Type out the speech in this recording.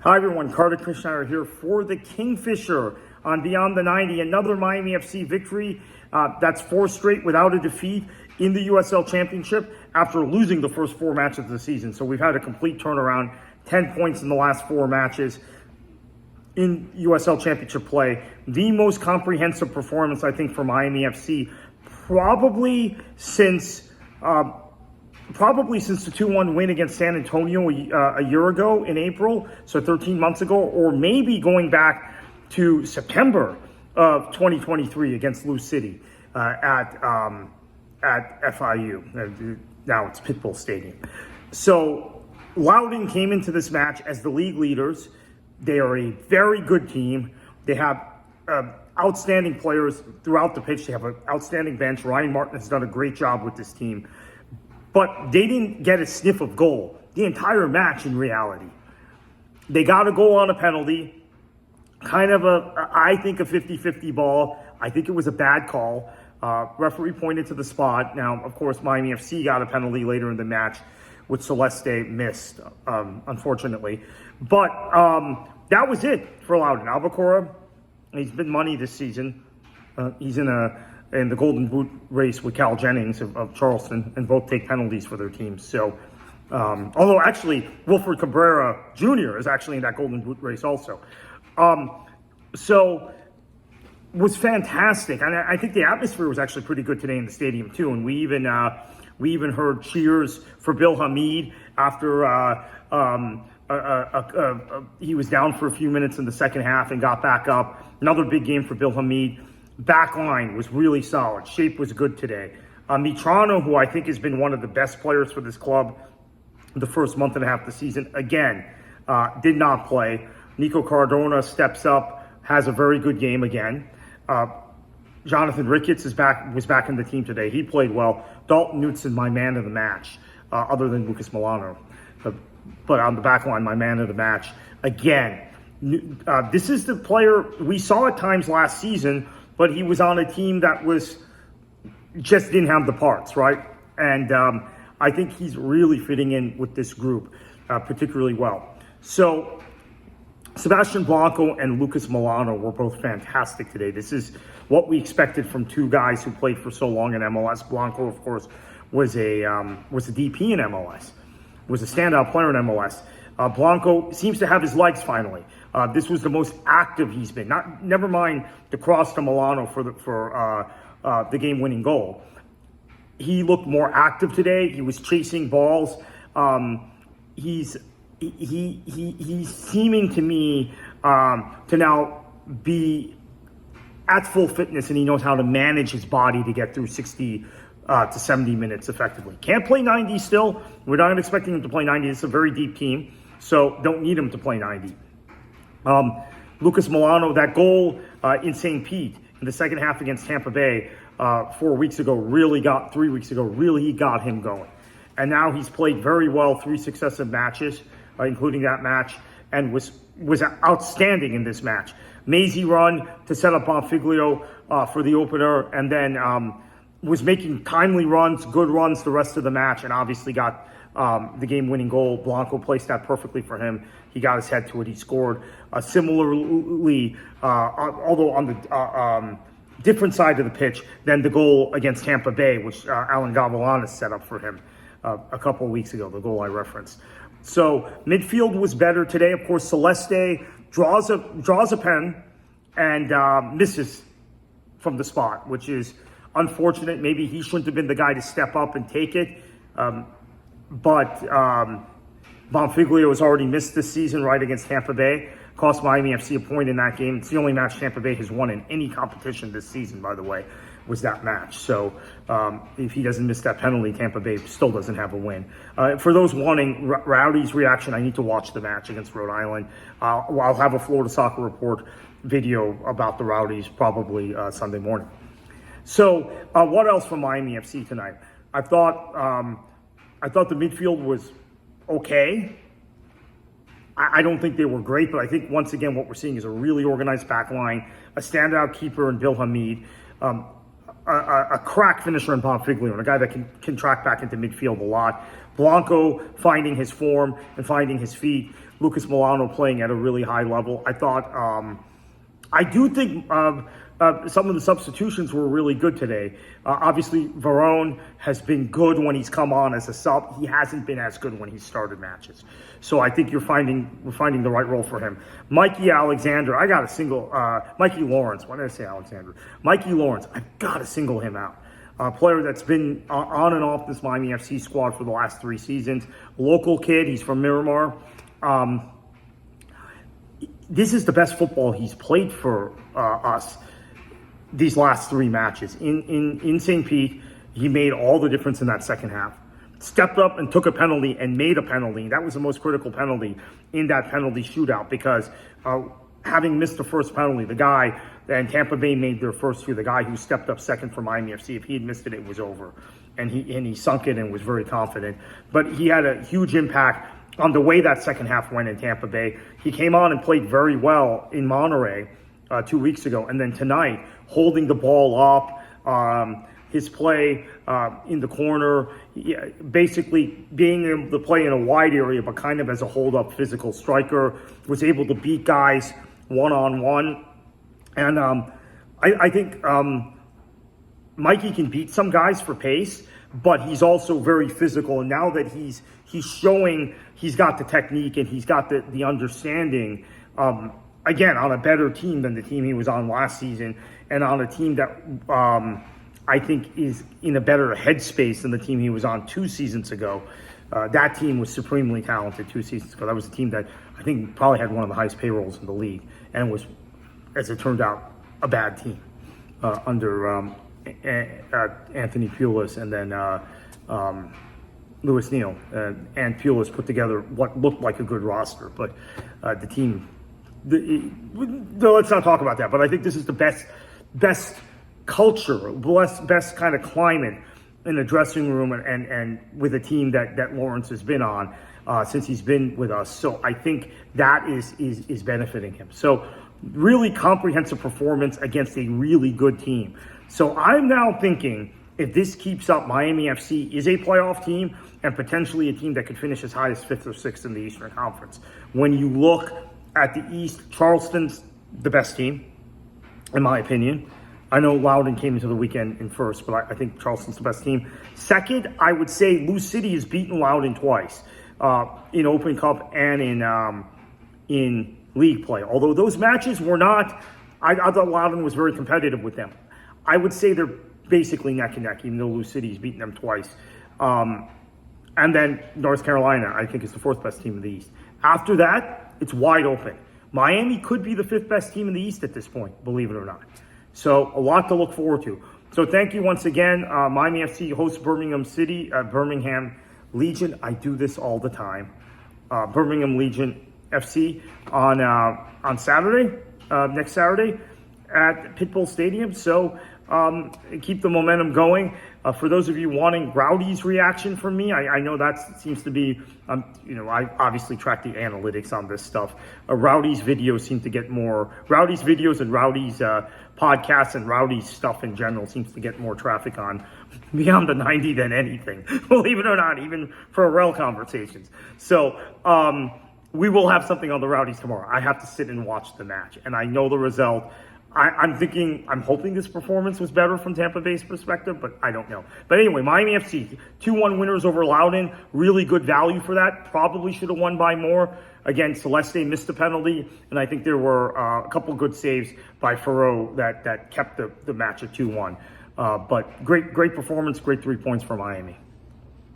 Hi everyone, Carter Krishnaiyer here for the Kingfisher on Beyond the 90. Another Miami FC victory. That's 4 straight without a defeat in the USL Championship after losing the first 4 matches of the season. So we've had a complete turnaround, 10 points in the last 4 matches in USL Championship play. The most comprehensive performance, I think, for Miami FC probably since the 2-1 win against San Antonio a year ago in April, so 13 months ago, or maybe going back to September of 2023 against Lou City at FIU. Now it's Pitbull Stadium. So Loudoun came into this match as the league leaders. They are a very good team. They have outstanding players throughout the pitch. They have an outstanding bench. Ryan Martin has done a great job with this team. But they didn't get a sniff of goal the entire match in reality. They got a goal on a penalty, kind of I think a 50-50 ball. I think it was a bad call. Referee pointed to the spot. Now, of course, Miami FC got a penalty later in the match, which Celeste missed, unfortunately. But that was it for Loudoun. Albacora, he's been money this season. He's in the Golden Boot race with Cal Jennings of Charleston, and both take penalties for their teams. So, although actually Wilfred Cabrera Jr. is actually in that Golden Boot race also. So was fantastic, and I think the atmosphere was actually pretty good today in the stadium too. And we even heard cheers for Bill Hamid after he was down for a few minutes in the second half and got back up. Another big game for Bill Hamid. Back line was really solid. Shape was good today. Mitrano, who I think has been one of the best players for this club the first month and a half of the season, again, did not play. Nico Cardona steps up, has a very good game again. Jonathan Ricketts was back in the team today. He played well. Dalton Knudsen, my man of the match, other than Lucas Milano. But on the back line, my man of the match. Again, this is the player we saw at times last season, but he was on a team that just didn't have the parts, right? And I think he's really fitting in with this group particularly well. So Sebastian Blanco and Lucas Milano were both fantastic today. This is what we expected from 2 guys who played for so long in MLS. Blanco, of course, was a DP in MLS, was a standout player in MLS. Blanco seems to have his legs finally. This was the most active he's been. Never mind the cross to Milano for the game-winning goal. He looked more active today. He was chasing balls. He's seeming to me to now be at full fitness, and he knows how to manage his body to get through 60 to 70 minutes effectively. Can't play 90 still. We're not expecting him to play 90. It's a very deep team, so don't need him to play 90. Lucas Milano, that goal in St. Pete in the second half against Tampa Bay 3 weeks ago, really got him going. And now he's played very well 3 successive matches, including that match, and was outstanding in this match. Mazy run to set up Bonfiglio for the opener, and then was making timely runs, good runs the rest of the match, and obviously got the game-winning goal. Blanco placed that perfectly for him. He got his head to it. He scored. Similarly, although on the different side of the pitch than the goal against Tampa Bay, which Alan Gavilanes set up for him a couple of weeks ago, the goal I referenced. So midfield was better today. Of course, Celeste draws a pen and misses from the spot, which is unfortunate. Maybe he shouldn't have been the guy to step up and take it. But Bonfiglio has already missed this season right against Tampa Bay. Cost Miami FC a point in that game. It's the only match Tampa Bay has won in any competition this season, by the way, was that match. So if he doesn't miss that penalty, Tampa Bay still doesn't have a win. For those wanting Rowdy's reaction, I need to watch the match against Rhode Island. I'll have a Florida Soccer Report video about the Rowdies probably Sunday morning. So what else from Miami FC tonight? I thought the midfield was okay. I don't think they were great, but I think once again what we're seeing is a really organized back line, a standout keeper in Bill Hamid, a crack finisher in Bonfiglio, and a guy that can track back into midfield a lot. Blanco finding his form and finding his feet. Lucas Milano playing at a really high level. I do think some of the substitutions were really good today. Obviously, Varone has been good when he's come on as a sub. He hasn't been as good when he started matches. So I think we're finding the right role for him. Mikey Alexander, I got to single Mikey Lawrence. Why did I say Alexander? Mikey Lawrence, I've got to single him out. A player that's been on and off this Miami FC squad for the last 3 seasons. Local kid, he's from Miramar. This is the best football he's played for us these last 3 matches. In St. Pete, he made all the difference in that second half. Stepped up and took a penalty and made a penalty. That was the most critical penalty in that penalty shootout because having missed the first penalty, the guy, and Tampa Bay made their first 2, the guy who stepped up second for Miami FC, if he had missed it, it was over. And he sunk it and was very confident. But he had a huge impact on the way that second half went in Tampa Bay. He came on and played very well in Monterey 2 weeks ago. And then tonight, holding the ball up, his play in the corner, basically being able to play in a wide area, but kind of as a hold-up physical striker, was able to beat guys one-on-one. And I think Mikey can beat some guys for pace, but he's also very physical. And now that he's showing he's got the technique and he's got the understanding, again, on a better team than the team he was on last season, and on a team that I think is in a better headspace than the team he was on 2 seasons ago. That team was supremely talented 2 seasons ago. That was a team that I think probably had one of the highest payrolls in the league, and was, as it turned out, a bad team under Anthony Pulis and then Louis Neal. And Pulis put together what looked like a good roster, but the team, let's not talk about that, but I think this is the best culture, best kind of climate in the dressing room and with a team that Lawrence has been on since he's been with us. So I think that is benefiting him. So really comprehensive performance against a really good team. So I'm now thinking, if this keeps up, Miami FC is a playoff team and potentially a team that could finish as high as 5th or 6th in the Eastern Conference. When you look at the East, Charleston's the best team, in my opinion. I know Loudoun came into the weekend in first, but I think Charleston's the best team. Second, I would say Lou City has beaten Loudoun twice in Open Cup and in league play. Although those matches were not, I thought Loudoun was very competitive with them. I would say they're basically neck and neck, even though Lou City's beaten them twice. And then North Carolina, I think, is the 4th best team in the East. After that, it's wide open. Miami could be the 5th best team in the East at this point, believe it or not. So a lot to look forward to. So thank you once again. Miami FC hosts Birmingham Legion. I do this all the time. Birmingham Legion FC on Saturday, next Saturday at Pitbull Stadium. So keep the momentum going. For those of you wanting Rowdy's reaction from me, I know that seems to be, I obviously track the analytics on this stuff. Rowdy's videos seem to get more, Rowdy's videos and Rowdy's podcasts and Rowdy's stuff in general seems to get more traffic on Beyond the 90 than anything, believe it or not, even for REL conversations. So we will have something on the Rowdies tomorrow. I have to sit and watch the match, and I know the result. I'm hoping this performance was better from Tampa Bay's perspective, but I don't know. But anyway, Miami FC, 2-1 winners over Loudoun. Really good value for that. Probably should have won by more. Again, Celeste missed a penalty, and I think there were a couple good saves by Farreau that kept the match at 2-1. But great performance, great 3 points for Miami.